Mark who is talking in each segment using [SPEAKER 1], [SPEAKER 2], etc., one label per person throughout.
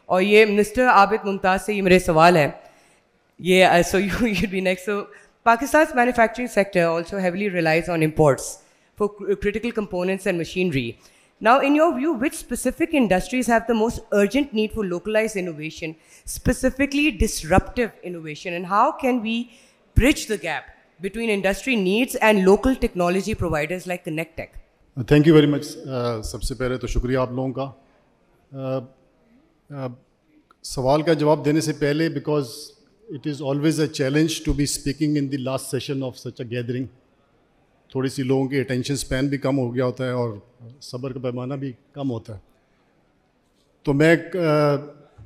[SPEAKER 1] اور یہ مسٹر عابد ممتاز سے یہ میرے سوال ہے یہ so you'd be next. So Pakistan's manufacturing sector also heavily relies on imports for critical components and machinery. Now, in your view, which specific industries have the most urgent need for localized innovation, specifically disruptive innovation, and how can we bridge the gap between industry needs and local technology providers like ConnectTech?
[SPEAKER 2] Thank you very much. سب سے پہلے تو شکریہ آپ لوگوں کا. سوال کا جواب دینے سے پہلے because it is always a challenge to be speaking in the last session of such a gathering. تھوڑی سی لوگوں کی اٹینشن اسپین بھی کم ہو گیا ہوتا ہے اور صبر کا پیمانہ بھی کم ہوتا ہے. تو میں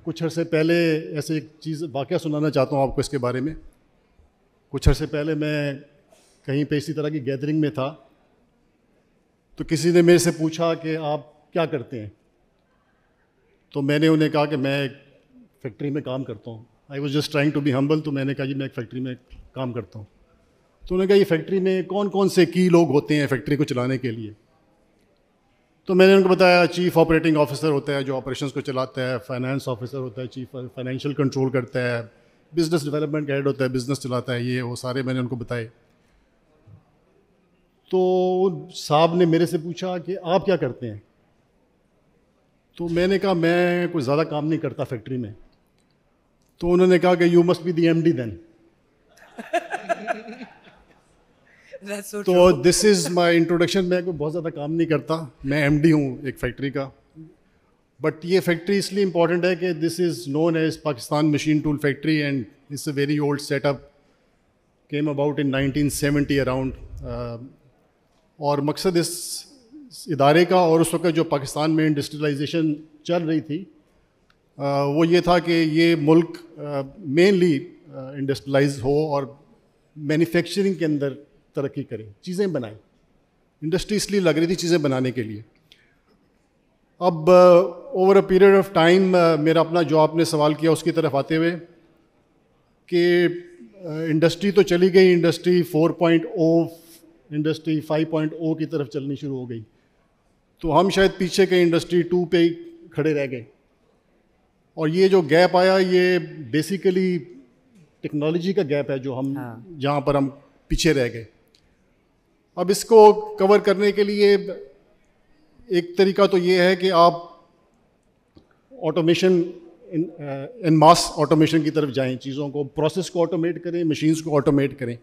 [SPEAKER 2] کچھ عرصے پہلے ایسے ایک چیز واقعہ سنانا چاہتا ہوں آپ کو اس کے بارے میں. کچھ عرصے پہلے میں کہیں پہ اسی طرح کی گیدرنگ میں تھا تو کسی نے میرے سے پوچھا کہ آپ کیا کرتے ہیں. تو میں نے انہیں کہا کہ میں ایک فیکٹری میں کام کرتا ہوں. I was just trying to be humble. تو میں نے کہا جی میں ایک فیکٹری میں کام کرتا ہوں. تو انہوں نے کہا یہ فیکٹری میں کون کون سے کی لوگ ہوتے ہیں فیکٹری کو چلانے کے لیے. تو میں نے ان کو بتایا چیف آپریٹنگ آفیسر ہوتا ہے جو آپریشنس کو چلاتا ہے, فائنانس آفیسر ہوتا ہے چیف فائنینشیل کنٹرول کرتا ہے, بزنس ڈیولپمنٹ کا ہیڈ ہوتا ہے بزنس چلاتا ہے, یہ وہ سارے میں نے ان کو بتائے. تو صاحب نے میرے سے پوچھا کہ آپ کیا کرتے ہیں. تو میں نے کہا میں کوئی زیادہ کام نہیں کرتا فیکٹری میں. تو انہوں نے کہا کہ you must be the M D then. تو دس از مائی انٹروڈکشن. میں کوئی بہت زیادہ کام نہیں کرتا, میں ایم ڈی ہوں ایک فیکٹری کا. بٹ یہ فیکٹری اس لیے امپورٹنٹ ہے کہ this is known as Pakistan Machine Tool Factory and it's a very old set up, came about in 1970 around. اور مقصد اس ادارے کا اور اس وقت جو پاکستان میں انڈسٹریلائزیشن چل رہی تھی وہ یہ تھا کہ یہ ملک مینلی انڈسٹریلائز ہو اور مینوفیکچرنگ کے اندر ترقی کرے, چیزیں بنائیں. انڈسٹری اس لیے لگ رہی تھی چیزیں بنانے کے لیے. اب over a period of time میرا اپنا جو آپ نے سوال کیا اس کی طرف آتے ہوئے کہ انڈسٹری تو چلی گئی, انڈسٹری 4.0 انڈسٹری 5.0 کی طرف چلنی شروع ہو گئی. تو ہم شاید پیچھے کے انڈسٹری 2 پہ ہی کھڑے رہ گئے. اور یہ جو گیپ آیا یہ بیسیکلی ٹیکنالوجی کا گیپ ہے جو ہم جہاں پر ہم پیچھے رہ گئے. اب اس کو کور کرنے کے لیے ایک طریقہ تو یہ ہے کہ آپ آٹومیشن ان ماس آٹومیشن کی طرف جائیں, چیزوں کو پروسیس کو آٹومیٹ کریں, مشینز کو آٹومیٹ کریں.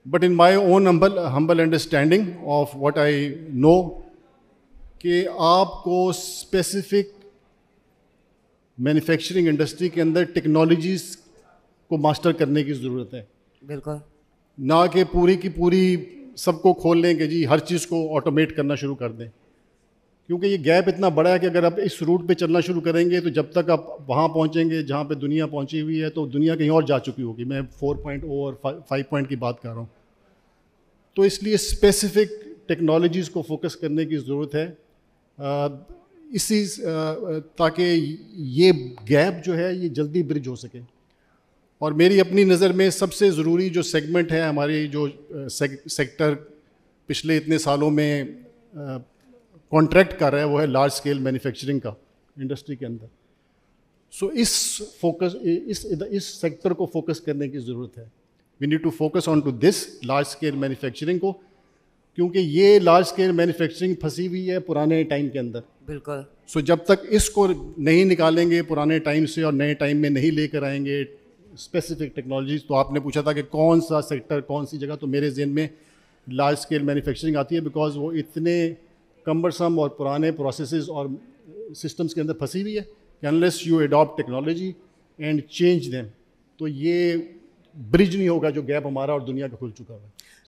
[SPEAKER 2] But in my own humble understanding of what I know کہ آپ کو اسپیسیفک مینوفیکچرنگ انڈسٹری کے اندر ٹیکنالوجیز کو ماسٹر کرنے کی ضرورت ہے.
[SPEAKER 1] بالکل.
[SPEAKER 2] نہ کہ پوری کی پوری سب کو کھول لیں کہ جی ہر چیز کو آٹومیٹ کرنا شروع کر دیں, کیونکہ یہ گیپ اتنا بڑا ہے کہ اگر آپ اس روٹ پہ چلنا شروع کریں گے تو جب تک آپ وہاں پہنچیں گے جہاں پہ دنیا پہنچی ہوئی ہے تو دنیا کہیں اور جا چکی ہوگی. میں 4.0 اور 5 کی بات کر رہا ہوں. تو اس لیے اسپیسیفک ٹیکنالوجیز کو فوکس کرنے کی ضرورت ہے اسی تاکہ یہ گیپ جو ہے یہ جلدی برج ہو سکے. اور میری اپنی نظر میں سب سے ضروری جو سیگمنٹ ہے ہماری جو سیکٹر پچھلے اتنے سالوں میں کانٹریکٹ کر رہا ہے وہ ہے لارج اسکیل مینوفیکچرنگ کا انڈسٹری کے اندر. سو اس سیکٹر کو فوکس کرنے کی ضرورت ہے. We need to focus on to this large scale manufacturing کو, کیونکہ یہ لارج اسکیل مینوفیکچرنگ پھنسی ہوئی ہے پرانے ٹائم کے اندر.
[SPEAKER 1] بالکل.
[SPEAKER 2] سو جب تک اس کو نہیں نکالیں گے پرانے ٹائم سے اور نئے ٹائم میں نہیں لے کر آئیں گے اسپیسیفک ٹیکنالوجیز. تو آپ نے پوچھا تھا کہ کون سا سیکٹر کون سی جگہ, تو میرے ذہن میں لارج اسکیل مینوفیکچرنگ آتی ہے بیکاز وہ اتنے کمبرسم اور پرانے پروسیسز اور سسٹمز کے اندر پھنسی ہوئی ہے کہ unless you adapt technology and change them تو یہ برج نہیں ہوگا جو گیپ ہمارا اور دنیا کا کھل چکا ہے.